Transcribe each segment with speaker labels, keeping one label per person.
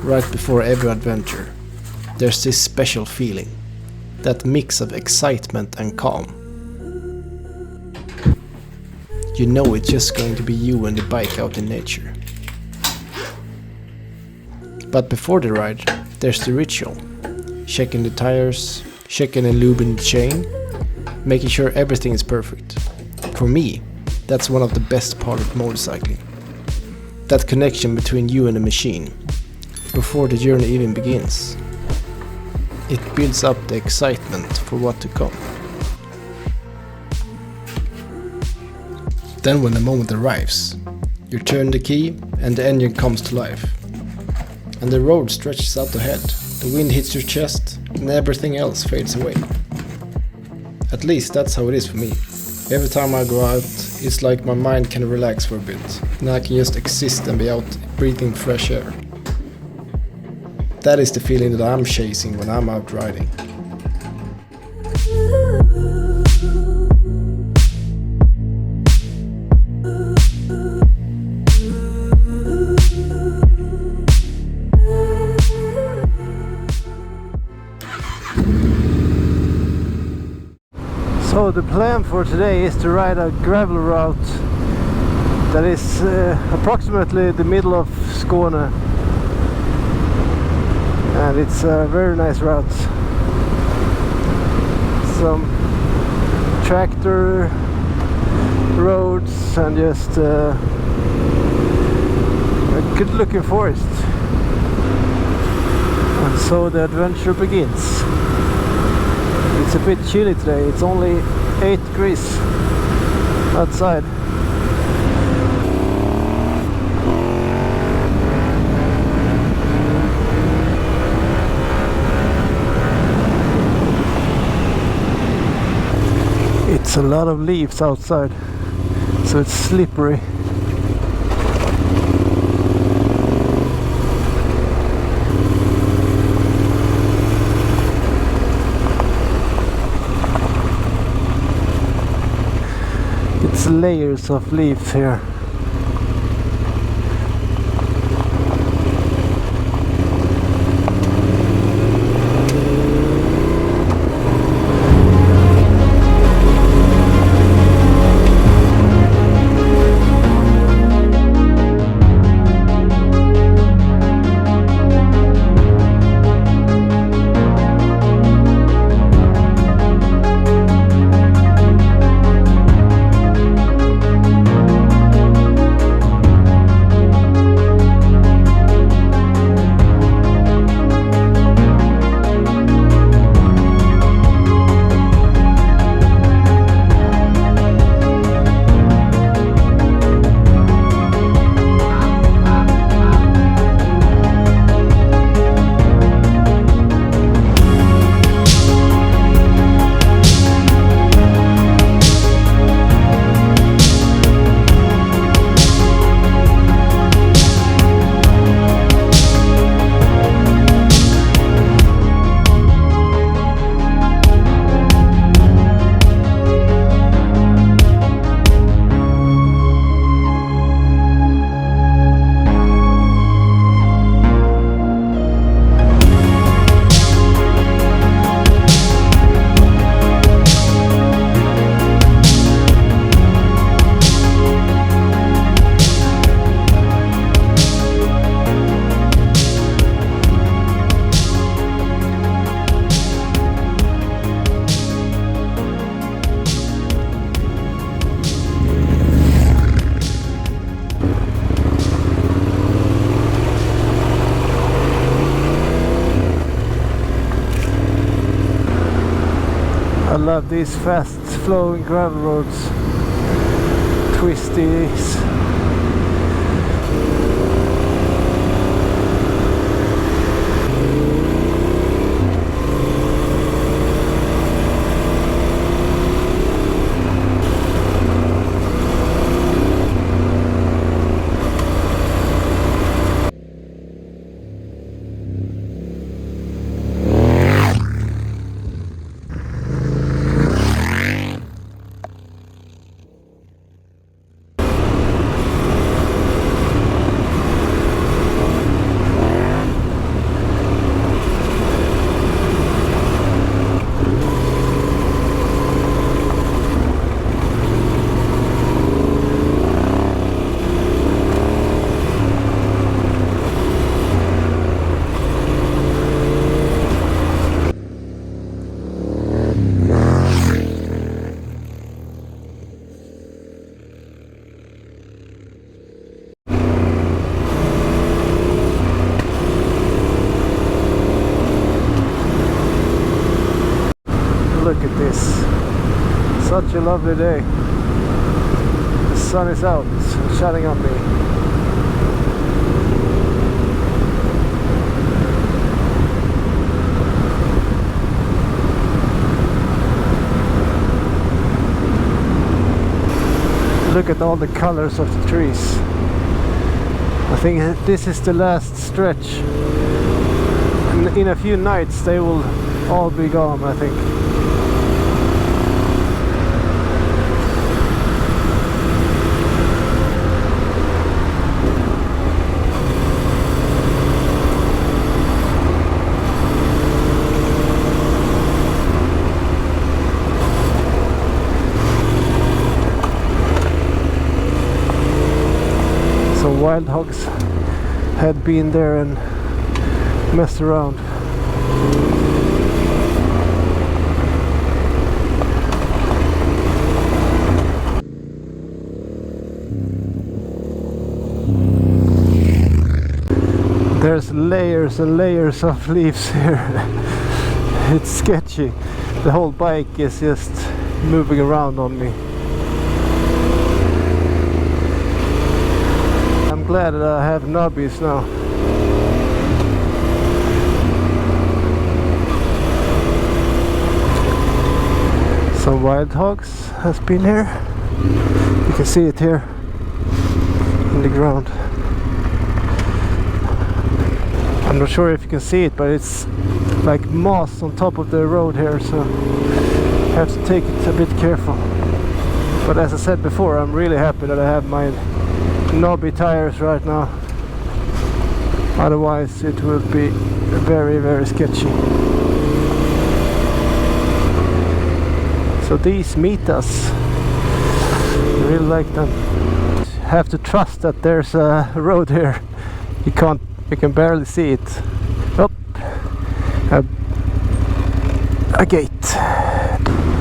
Speaker 1: right before every adventure, there's this special feeling. That mix of excitement and calm. You know it's just going to be you and the bike out in nature. But before the ride, there's the ritual. Checking the tires, checking and lubing the chain, making sure everything is perfect. For me, that's one of the best parts of motorcycling. That connection between you and the machine, before the journey even begins. It builds up the excitement for what to come. Then when the moment arrives, you turn the key and the engine comes to life. And the road stretches out ahead, the wind hits your chest and everything else fades away. At least that's how it is for me. Every time I go out, it's like my mind can relax for a bit and I can just exist and be out breathing fresh air. That is the feeling that I'm chasing when I'm out riding.
Speaker 2: So the plan for today is to ride a gravel route that is approximately the middle of Skåne, and it's a very nice route. Some tractor roads and just a good looking forest, and so the adventure begins. It's a bit chilly today, it's only 8 degrees outside. It's a lot of leaves outside, so it's slippery. It's layers of leaves here. I love these fast flowing gravel roads, twisties. such a lovely day. The sun is out, shining on me. Look at all the colors of the trees. I think this is the last stretch. And in a few nights they will all be gone, I think. Wild hogs had been there and messed around. There's layers and layers of leaves here. It's sketchy. The whole bike is just moving around on me. I'm glad that I have knobbies now. Some wild hogs has been here. You can see it here in the ground. I'm not sure if you can see it, but it's like moss on top of the road here, so I have to take it a bit careful. But as I said before, I'm really happy that I have my knobby tires right now. Otherwise it will be very, very sketchy. So these meet us. I really like them. Have to trust that there's a road here. You can barely see it. Oh, a gate.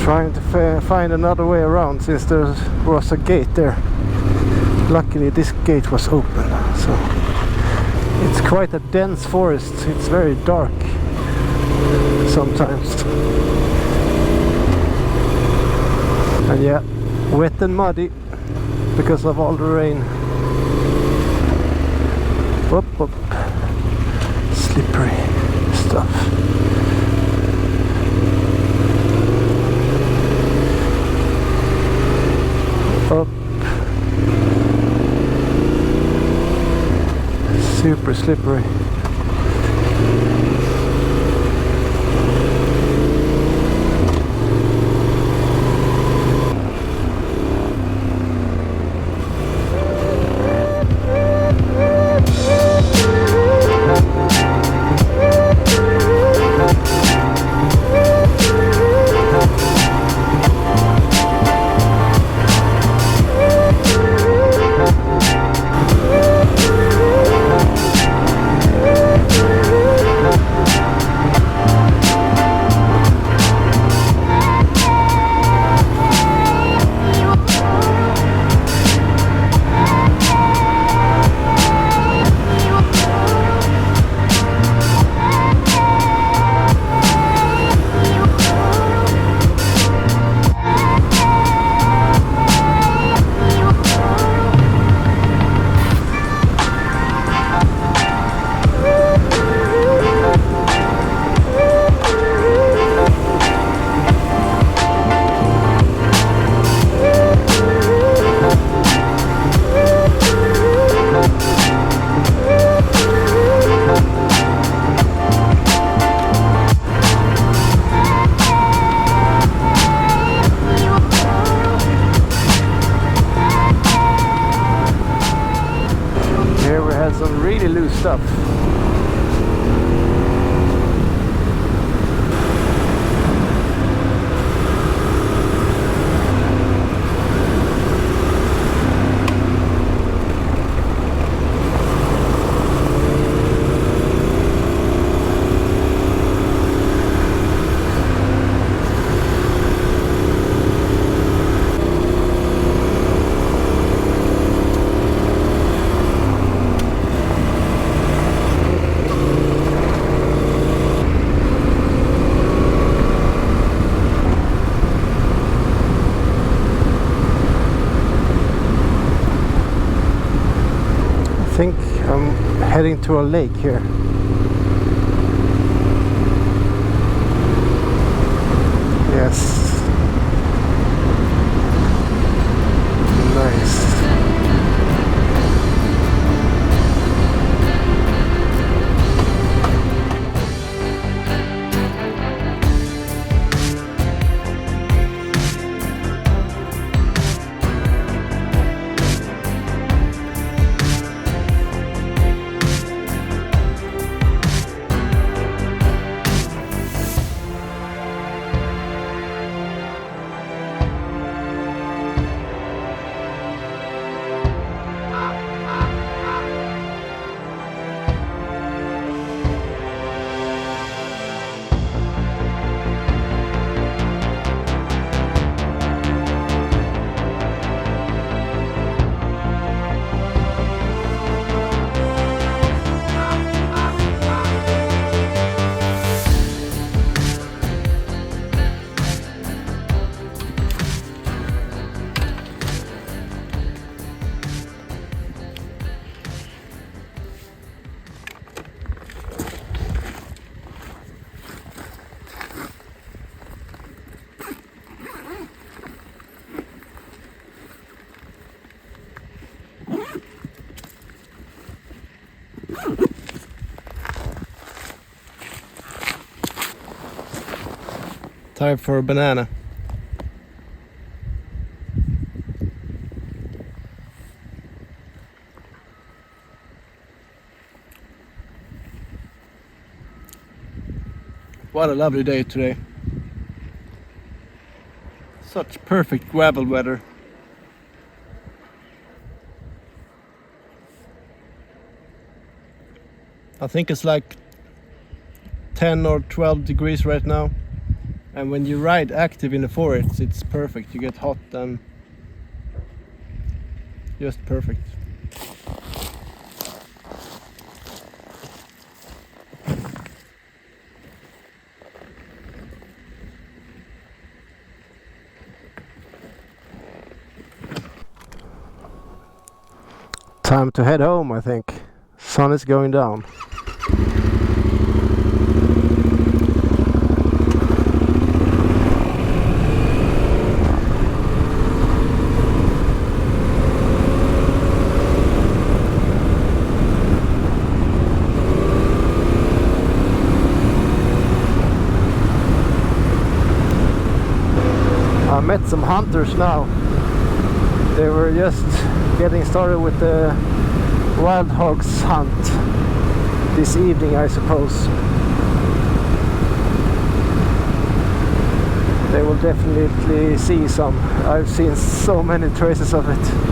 Speaker 2: Trying to find another way around since there was a gate there. Luckily this gate was open, so it's quite a dense forest. It's very dark sometimes. And yeah, wet and muddy because of all the rain. Whoop, whoop. Slippery stuff. Up. Super slippery. Some really loose stuff. heading to a lake here. Yes. Nice.
Speaker 1: Time for a banana. What a lovely day today. Such perfect gravel weather. I think it's like 10 or 12 degrees right now. And when you ride active in the forest, it's perfect. You get hot and just perfect.
Speaker 2: Time to head home, I think. Sun is going down. I met some hunters now. They were just getting started with the wild hogs hunt this evening, I suppose. They will definitely see some. I've seen so many traces of it.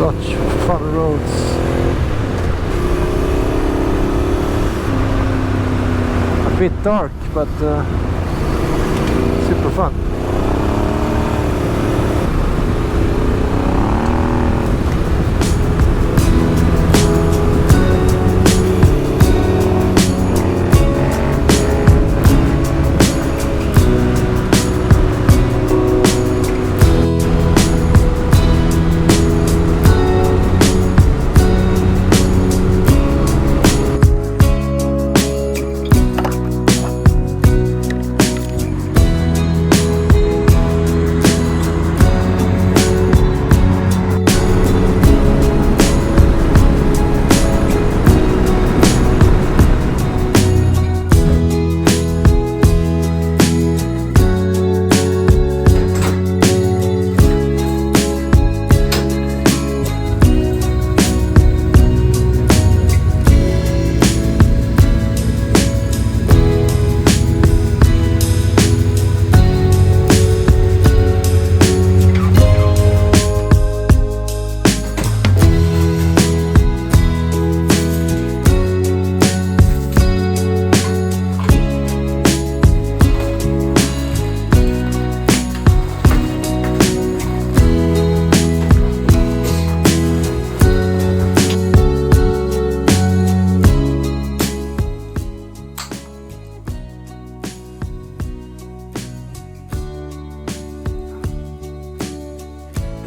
Speaker 2: Such fun roads. A bit dark, but super fun.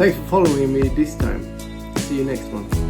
Speaker 1: Thanks for following me this time. See you next one.